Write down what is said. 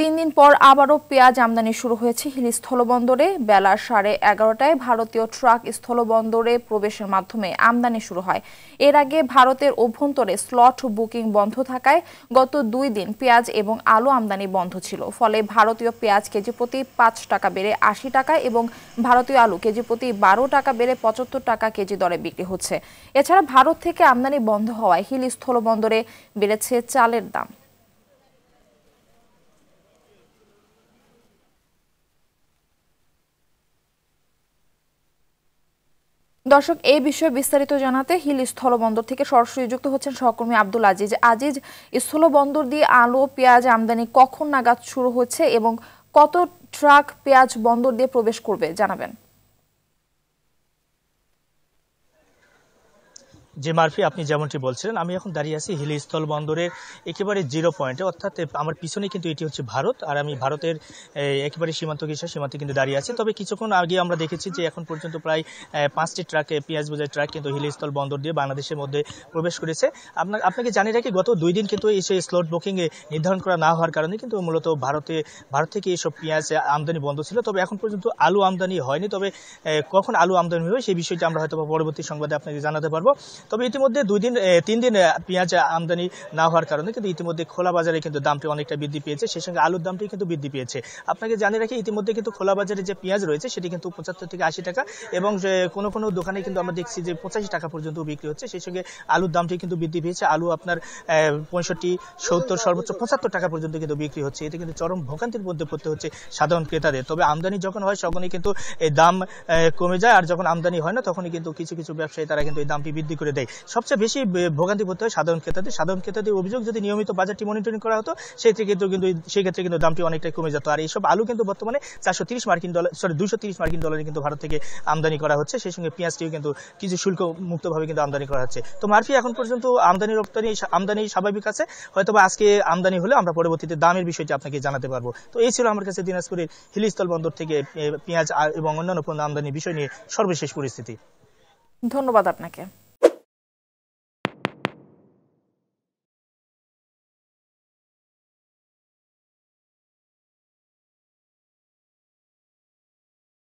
3 দিন পর আবারও পেঁয়াজ আমদানি শুরু হয়েছে হিলি স্থলবন্দরে। বেলা 11:30টায় ভারতীয় ট্রাক স্থলবন্দরে প্রবেশের মাধ্যমে আমদানি শুরু হয়। এর আগে ভারতের অভ্যন্তরে স্লট বুকিং বন্ধ থাকায় গত 2 দিন পেঁয়াজ এবং আলু আমদানি বন্ধ ছিল। ফলে ভারতীয় পেঁয়াজ কেজি প্রতি 5 টাকা বেড়ে 80 টাকা এবং ভারতীয় আলু কেজি প্রতি 12 টাকা বেড়ে 75 টাকা কেজি দরে বিক্রি হচ্ছে। এছাড়া ভারত থেকে আমদানি বন্ধ হওয়ায় হিলি স্থলবন্দরে বেড়েছে চালের দাম। দর্শক, এই বিষয়ে বিস্তারিত জানাতে হিল স্থলবন্দর থেকে সরাসরি যুক্ত হচ্ছেন সহকর্মী আব্দুল আজিজ। আজিজ, স্থলবন্দর দিয়ে আলু পেঁয়াজ আমদানি কখন নাগাদ শুরু হচ্ছে এবং কত ট্রাক পেঁয়াজ বন্দর দিয়ে প্রবেশ করবে জানাবেন। যে মারফি, আপনি যেমনটি বলছিলেন, আমি এখন দাঁড়িয়ে আছি হিলি স্থল বন্দরের একেবারে জিরো পয়েন্টে, অর্থাৎ আমার পিছনে কিন্তু এটি হচ্ছে ভারত, আর আমি ভারতের একেবারে সীমান্তে কিন্তু দাঁড়িয়ে আছি। তবে কিছুক্ষণ আগে আমরা দেখেছি যে এখন পর্যন্ত প্রায় 5টি ট্রাকে পেঁয়াজ বোঝাই ট্রাক কিন্তু হিলি স্থল বন্দর দিয়ে বাংলাদেশের মধ্যে প্রবেশ করেছে। আপনাকে জানিয়ে রাখি, গত 2 দিন কিন্তু এই স্লট বুকিং নির্ধারণ করা না হওয়ার কারণে কিন্তু মূলত ভারত থেকে এইসব পেঁয়াজ আমদানি বন্ধ ছিল। তবে এখন পর্যন্ত আলু আমদানি হয়নি। তবে কখন আলু আমদানি হবে সেই বিষয়টি আমরা হয়তো পরবর্তী সংবাদে আপনাকে জানাতে পারবো। তবে ইতিমধ্যে 3 দিন পেঁয়াজ আমদানি না হওয়ার কারণে কিন্তু ইতিমধ্যে খোলা বাজারে কিন্তু দামটি অনেকটা বৃদ্ধি পেয়েছে, সেই সঙ্গে আলুর দামটি কিন্তু বৃদ্ধি পেয়েছে। আপনাকে জানিয়ে রাখি, ইতিমধ্যে কিন্তু খোলা বাজারে যে পেঁয়াজ রয়েছে সেটি কিন্তু 75 থেকে 80 টাকা এবং কোনো দোকানে কিন্তু আমরা দেখছি যে 85 টাকা পর্যন্ত বিক্রি হচ্ছে। সেই সঙ্গে আলুর দামটি কিন্তু বৃদ্ধি পেয়েছে। আলু আপনার 65, 70, সর্বোচ্চ 75 টাকা পর্যন্ত কিন্তু বিক্রি হচ্ছে। এতে কিন্তু চরম ভোগান্তির মধ্যে পড়তে হচ্ছে সাধারণ ক্রেতাদের। তবে আমদানি যখন হয় তখনই কিন্তু এই দাম কমে যায়, আর যখন আমদানি হয় না তখনই কিন্তু কিছু ব্যবসায়ী তারা কিন্তু এই দামটি বৃদ্ধি করে দেয়। সবচেয়ে বেশি ভোগান্তি পড়তে হয় সাধারণ ক্রেতাদের অভিযোগ, যদি নিয়মিত বাজারটি মনিটরিং করা হতো সেই ক্ষেত্রে কিন্তু দামটি অনেকটাই কমে যেত। আর এইসব আলু কিন্তু বর্তমানে 230 মার্কিন ডলারে কিন্তু ভারত থেকে আমদানি করা হচ্ছে। সেই সঙ্গে পেঁয়াজটিও কিন্তু কিছু শুল্ক মুক্তভাবে কিন্তু আমদানি করা হচ্ছে। তো মারফি, এখন পর্যন্ত আমদানি স্বাভাবিক আছে। হয়তোবা আজকে আমদানি হলে আমরা পরবর্তীতে দামের বিষয়টি আপনাকে জানাতে পারবো। তো এই ছিল আমার কাছে দিনাজপুরের হিলি স্থল বন্দর থেকে পেঁয়াজ এবং অন্যান্য পণ্য আমদানির বিষয় নিয়ে সর্বশেষ পরিস্থিতি। ধন্যবাদ আপনাকে।